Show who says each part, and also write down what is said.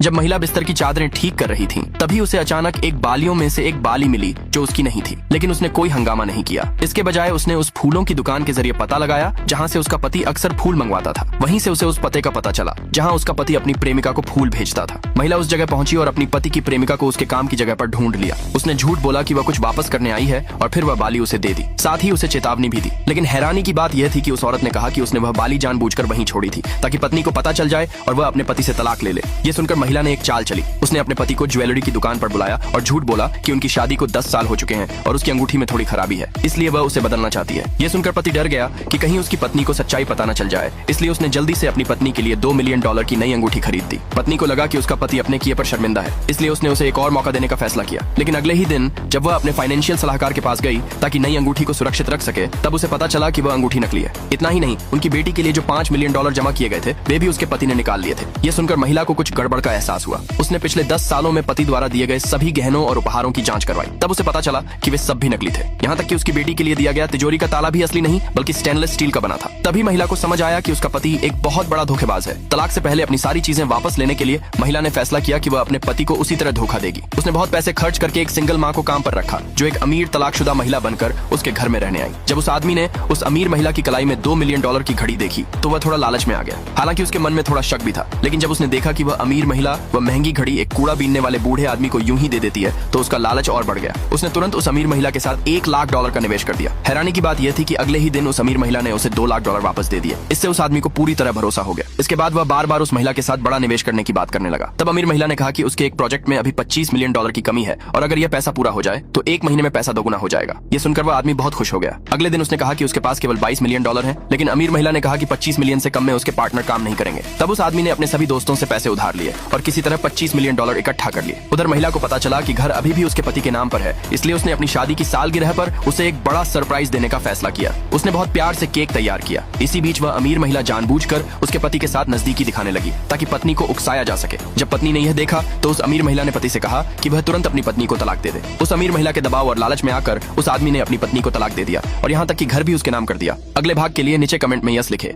Speaker 1: जब महिला बिस्तर की चादरें ठीक कर रही थी तभी उसे अचानक एक बालियों में से एक बाली मिली जो उसकी नहीं थी, लेकिन उसने कोई हंगामा नहीं किया। इसके बजाय उसने उस फूलों की दुकान के जरिए पता लगाया जहाँ से उसका पति अक्सर फूल मंगवाता था। वहीं से उसे उस पते का पता चला जहाँ उसका पति अपनी प्रेमिका को फूल भेजता था। महिला उस जगह पहुंची और अपनी पति की प्रेमिका को उसके काम की जगह पर ढूंढ लिया। उसने झूठ बोला कि वह कुछ वापस करने आई है और फिर वह बाली उसे दे दी, साथ ही उसे चेतावनी भी दी। लेकिन हैरानी की बात यह थी कि उस औरत ने कहा कि उसने वह बाली जानबूझकर वहीं छोड़ी थी ताकि पत्नी को पता चल जाए और वह अपने पति से तलाक ले ले। ये सुनकर महिला ने एक चाल चली। उसने अपने पति को ज्वेलरी की दुकान पर बुलाया और झूठ बोला कि उनकी शादी को 10 साल हो चुके हैं और उसकी अंगूठी में थोड़ी खराबी है, इसलिए वह उसे बदलना चाहती है। ये सुनकर पति डर गया कि कहीं उसकी पत्नी को सच्चाई पता न चल जाए, इसलिए उसने जल्दी से अपनी पत्नी के लिए $2 मिलियन की नई अंगूठी खरीद दी। पत्नी को लगा कि उसका पति अपने किए पर शर्मिंदा है, इसलिए उसने उसे एक और मौका देने का फैसला किया। लेकिन अगले ही दिन जब वह अपने फाइनेंशियल सलाहकार के पास गई ताकि नई अंगूठी को सुरक्षित रख सके, तब उसे पता चला कि वह अंगूठी नकली है। इतना ही नहीं, उनकी बेटी के लिए जो $5 मिलियन जमा किए गए थे वे भी उसके पति ने निकाल लिए थे। ये सुनकर महिला को कुछ गड़बड़ का एहसास हुआ। उसने पिछले 10 सालों में पति द्वारा दिए गए सभी गहनों और उपहारों की जांच करवाई। तब उसे पता चला कि वे सब भी नकली थे। यहाँ तक कि उसकी बेटी के लिए दिया गया तिजोरी का ताला भी असली नहीं बल्कि स्टेनलेस स्टील का बना था। तभी महिला को समझ आया कि उसका पति एक बहुत बड़ा धोखेबाज है। तलाक से पहले अपनी सारी चीजें वापस लेने के लिए महिला ने फैसला किया कि वह अपने पति को उसी तरह धोखा देगी। उसने बहुत पैसे खर्च करके एक सिंगल माँ को काम पर रखा जो एक अमीर तलाकशुदा महिला बनकर उसके घर में रहने आई। जब उस आदमी ने उस अमीर महिला की कलाई में $2 मिलियन की घड़ी देखी तो वह थोड़ा लालच में आ गया। हालांकि उसके मन में थोड़ा शक भी था, लेकिन जब उसने देखा कि वह अमीर महिला वह महंगी घड़ी एक कूड़ा बीनने वाले बूढ़े आदमी को यूं ही दे देती है तो उसका लालच और बढ़ गया। उसने तुरंत उस अमीर महिला के साथ $1 लाख का निवेश कर दिया। हैरानी की बात यह थी कि अगले ही दिन उस अमीर महिला ने उसे $2 लाख वापस दे दिए। इससे उस आदमी को पूरी तरह भरोसा हो गया। इसके बाद वह बार बार उस महिला के साथ बड़ा निवेश करने की बात करने लगा। तब अमीर महिला ने कहा कि उसके एक प्रोजेक्ट में अभी $25 मिलियन की कमी है और अगर यह पैसा पूरा हो जाए तो 1 महीने में पैसा दोगुना हो जाएगा। ये सुनकर वह आदमी बहुत खुश हो गया। अगले दिन उसने कहा कि उसके पास केवल $22 मिलियन है, लेकिन अमीर महिला ने कहा कि 25 मिलियन से कम में उसके पार्टनर काम नहीं करेंगे। तब उस आदमी ने अपने सभी दोस्तों से पैसे उधार लिए और किसी तरह $25 मिलियन इकट्ठा कर लिए। उधर महिला को पता चला कि घर अभी भी उसके पति के नाम पर है, इसलिए उसने अपनी शादी की सालगिरह पर उसे एक बड़ा सरप्राइज देने का फैसला किया। उसने बहुत प्यार से केक तैयार किया। इसी बीच वह अमीर महिला जानबूझकर उसके पति के साथ नजदीकी दिखाने लगी ताकि पत्नी को उकसाया जा सके। जब पत्नी ने यह देखा तो उस अमीर महिला ने पति से कहा कि वह तुरंत अपनी पत्नी को तलाक दे दे। उस अमीर महिला के दबाव और लालच में आकर उस आदमी ने अपनी पत्नी को तलाक दे दिया और यहाँ तक कि घर भी उसके नाम कर दिया। अगले भाग के लिए नीचे कमेंट में यस लिखे।